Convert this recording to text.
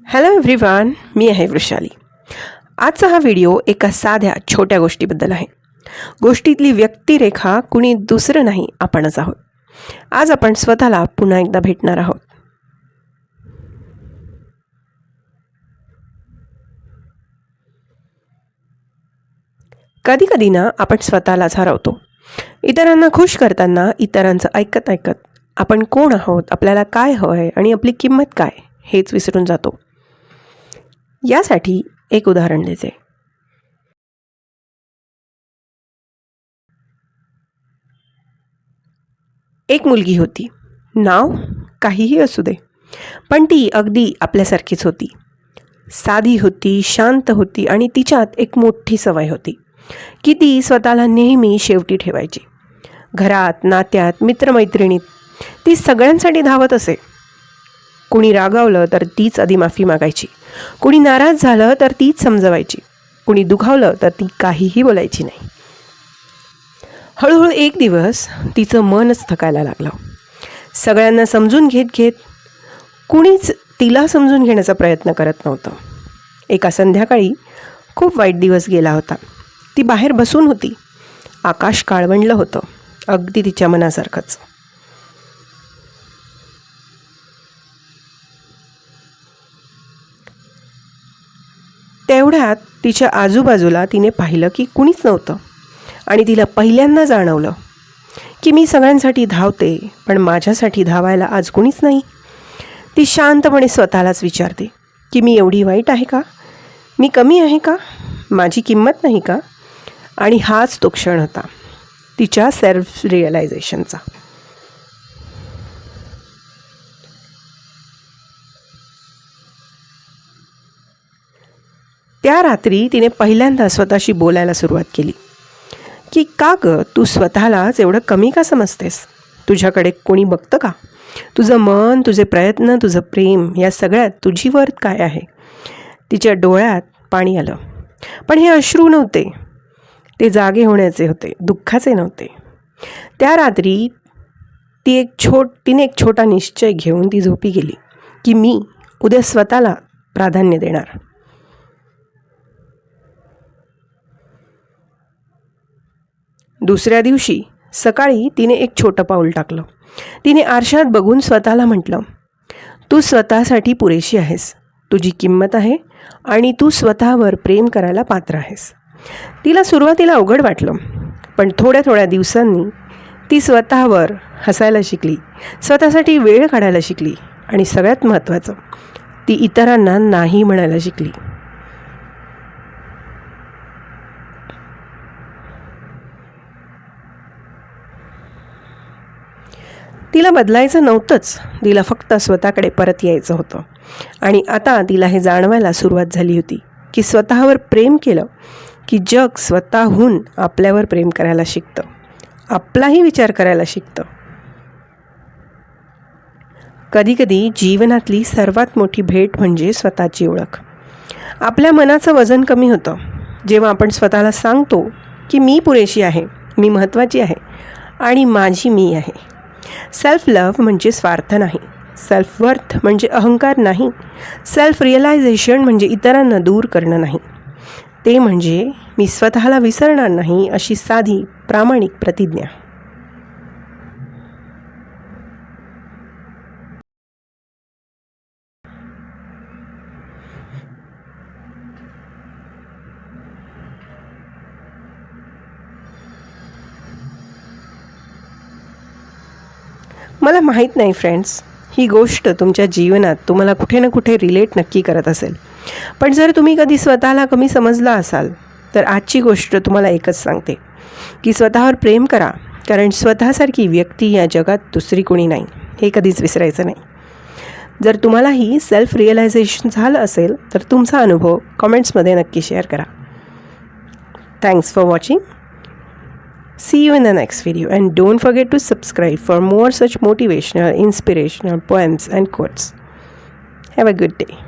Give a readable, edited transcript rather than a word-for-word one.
Hello everyone, मी आहे वृषाली. आजचा हा व्हिडिओ एका साध्या छोट्या गोष्टीबद्दल आहे. गोष्टीतली व्यक्तिरेखा कुणी दुसरं नाही, आपणच आहोत. आज आपण स्वतःला पुन्हा एकदा भेटणार आहोत. कधी कधी ना आपण स्वतःलाच हरवतो. इतरांना खुश करताना इतरांचं ऐकत ऐकत आपण कोण आहोत, आपल्याला काय हवं आहे आणि आपली किंमत काय हेच विसरून जातो. यासाठी एक उदाहरण देते. एक मुलगी होती. नाव काहीही असू दे, पण ती अगदी आपल्यासारखीच होती. साधी होती, शांत होती आणि तिच्यात एक मोठी सवय होती की ती स्वतःला नेहमी शेवटी ठेवायची. घरात, नात्यात, मित्रमैत्रिणीत ती सगळ्यांसाठी धावत असे. कुणी रागावलं तर तीच आधी माफी मागायची, कुणी नाराज झालं तर तीच समजवायची, कुणी दुखावलं तर ती काहीही बोलायची नाही. हळूहळू एक दिवस तिचं मनच थकायला लागलं. सगळ्यांना समजून घेत घेत कुणीच तिला समजून घेण्याचा प्रयत्न करत नव्हतं. एका संध्याकाळी खूप वाईट दिवस गेला होता. ती बाहेर बसून होती. आकाश काळवंडलं होतं, अगदी तिच्या मनासारखंच. तेवढ्यात तिच्या आजूबाजूला तिने पाहिलं की कुणीच नव्हतं आणि तिला पहिल्यांदा जाणवलं की मी सगळ्यांसाठी धावते, पण माझ्यासाठी धावायला आज कुणीच नाही. ती शांतपणे स्वतःलाच विचारते की मी एवढी वाईट आहे का? मी कमी आहे का? माझी किंमत नाही का? आणि हाच तो क्षण होता तिच्या सेल्फ रिअलायझेशनचा. त्या रात्री तिने पहिल्यांदा स्वतःशी बोलायला सुरुवात केली की का गं, तू स्वतःलाच एवढं कमी का समजतेस? तुझ्याकडे कोणी बघतं का? तुझं मन, तुझे प्रयत्न, तुझं प्रेम, या सगळ्यात तुझी वर्थ काय आहे? तिच्या डोळ्यात पाणी आलं, पण हे अश्रू नव्हते. ते जागे होण्याचे होते, दुःखाचे नव्हते. त्या रात्री तिने एक छोटा निश्चय घेऊन ती झोपी गेली की मी उद्या स्वतःला प्राधान्य देणार. दुसऱ्या दिवशी सकाळी तिने एक छोटं पाऊल टाकलं. तिने आरशात बघून स्वतःला म्हटलं, तू स्वतःसाठी पुरेशी आहेस, तुझी किंमत आहे आणि तू स्वतःवर प्रेम करायला पात्र आहेस. तिला सुरुवातीला अवघड वाटलं, पण थोड्या थोड्या दिवसांनी ती स्वतःवर हसायला शिकली, स्वतःसाठी वेळ काढायला शिकली आणि सगळ्यात महत्त्वाचं, ती इतरांना नाही म्हणायला शिकली. तिला बदलायचं नव्हतंच, तिला फक्त स्वतःकडे परत यायचं होतं. आणि आता तिला हे जाणवायला सुरुवात झाली होती की स्वतःवर प्रेम केलं की जग स्वतःहून आपल्यावर प्रेम करायला शिकतं, आपलाही विचार करायला शिकतं. कधीकधी जीवनातली सर्वात मोठी भेट म्हणजे स्वतःची ओळख. आपल्या मनाचं वजन कमी होतं जेव्हा आपण स्वतःला सांगतो की मी पुरेशी आहे, मी महत्त्वाची आहे आणि माझी मी आहे. सेल्फ लव्ह म्हणजे स्वार्थ नाही, सेल्फ वर्थ म्हणजे अहंकार नाही, सेल्फ रिअलायझेशन म्हणजे इतरांना दूर करणं नाही. ते म्हणजे मी स्वतःला विसरणार नाही, अशी साधी प्रामाणिक प्रतिज्ञा. मला माहीत नाही फ्रेंड्स, ही गोष्ट तुमच्या जीवनात तुम्हाला कुठे ना कुठे रिलेट नक्की करत असेल. पण जर तुम्ही कधी स्वतःला कमी समजला असाल तर आजची गोष्ट तुम्हाला एकच सांगते की स्वतःवर प्रेम करा, कारण स्वतःसारखी व्यक्ती या जगात दुसरी कोणी नाही, हे कधीच विसरायचं नाही. जर तुम्हालाही सेल्फ रिअलायझेशन झालं असेल तर तुमचा अनुभव कमेंट्समध्ये नक्की शेअर करा. Thanks for watching. See you in the next video, and don't forget to subscribe for more such motivational, inspirational poems and quotes. Have a good day.